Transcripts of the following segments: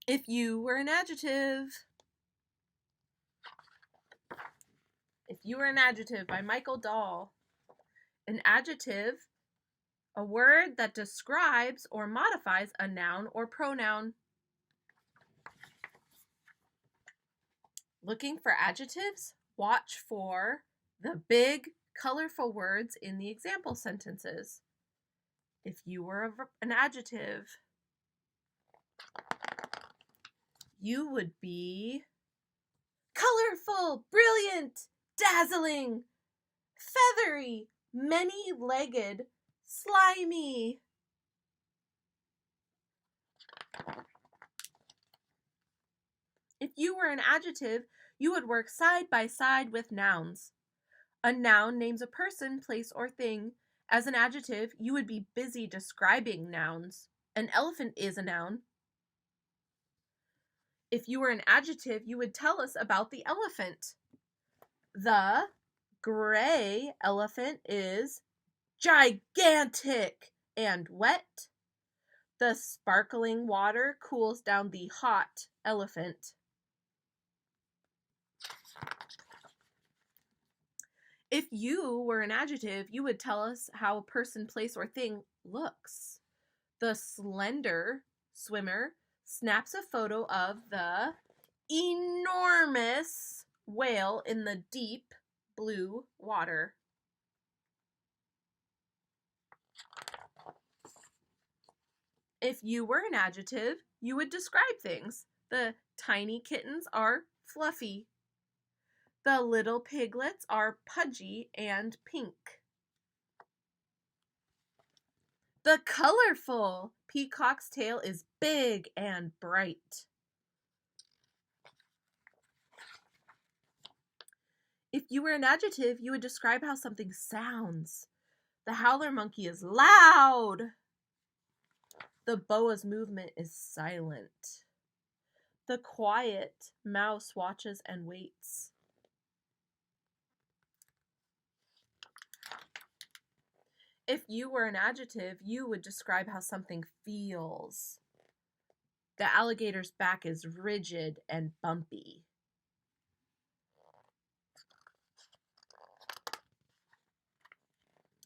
If you were an adjective. If You Were an Adjective by Michael Dahl. An adjective, a word that describes or modifies a noun or pronoun. Looking for adjectives? Watch for the big, colorful words in the example sentences. If you were an adjective, you would be colorful, brilliant, dazzling, feathery, many-legged, slimy. If you were an adjective, you would work side by side with nouns. A noun names a person, place, or thing. As an adjective, you would be busy describing nouns. An elephant is a noun. If you were an adjective, you would tell us about the elephant. The gray elephant is gigantic and wet. The sparkling water cools down the hot elephant. If you were an adjective, you would tell us how a person, place, or thing looks. The slender swimmer snaps a photo of the enormous whale in the deep blue water. If you were an adjective, you would describe things. The tiny kittens are fluffy. The little piglets are pudgy and pink. The colorful peacock's tail is big and bright. If you were an adjective, you would describe how something sounds. The howler monkey is loud. The boa's movement is silent. The quiet mouse watches and waits. If you were an adjective, you would describe how something feels. The alligator's back is rigid and bumpy.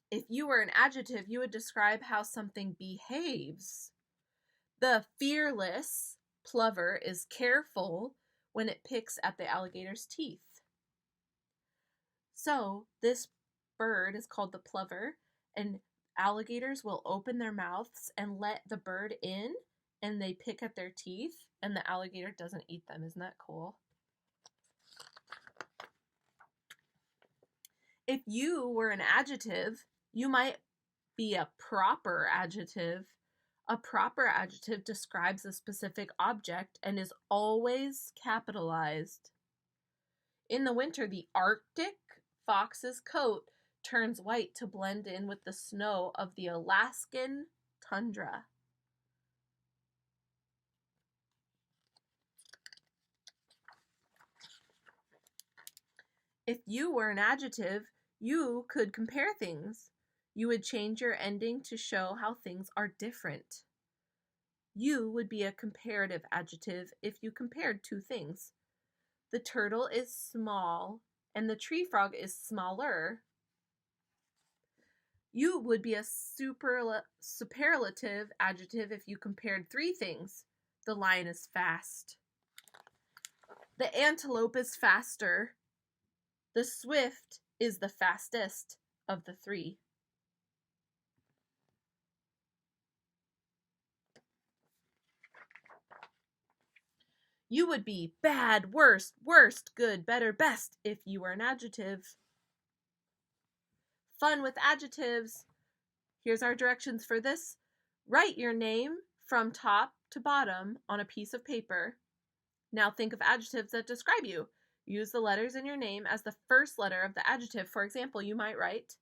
If you were an adjective, you would describe how something behaves. The fearless plover is careful when it picks at the alligator's teeth. So, this bird is called the plover, and alligators will open their mouths and let the bird in, and they pick at their teeth, and the alligator doesn't eat them. Isn't that cool? If you were an adjective, you might be a proper adjective. A proper adjective describes a specific object and is always capitalized. In the winter, the Arctic fox's coat turns white to blend in with the snow of the Alaskan tundra. If you were an adjective, you could compare things. You would change your ending to show how things are different. You would be a comparative adjective if you compared two things. The turtle is small and the tree frog is smaller. You would be a superlative adjective if you compared three things. The lion is fast. The antelope is faster. The swift is the fastest of the three. You would be bad, worst, good, better, best if you were an adjective. Fun with adjectives. Here's our directions for this. Write your name from top to bottom on a piece of paper. Now think of adjectives that describe you. Use the letters in your name as the first letter of the adjective. For example, you might write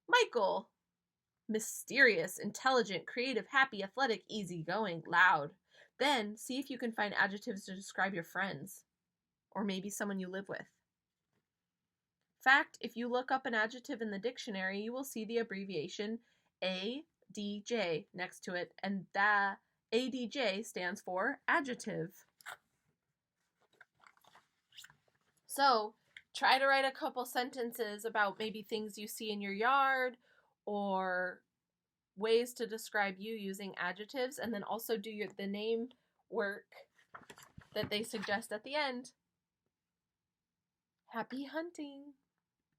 Michael. Mysterious, intelligent, creative, happy, athletic, easygoing, loud. Then see if you can find adjectives to describe your friends, or maybe someone you live with. Fact, if you look up an adjective in the dictionary, you will see the abbreviation ADJ next to it, and that ADJ stands for adjective. So try to write a couple sentences about maybe things you see in your yard or ways to describe you using adjectives, and then also do the name work that they suggest at the end. Happy hunting!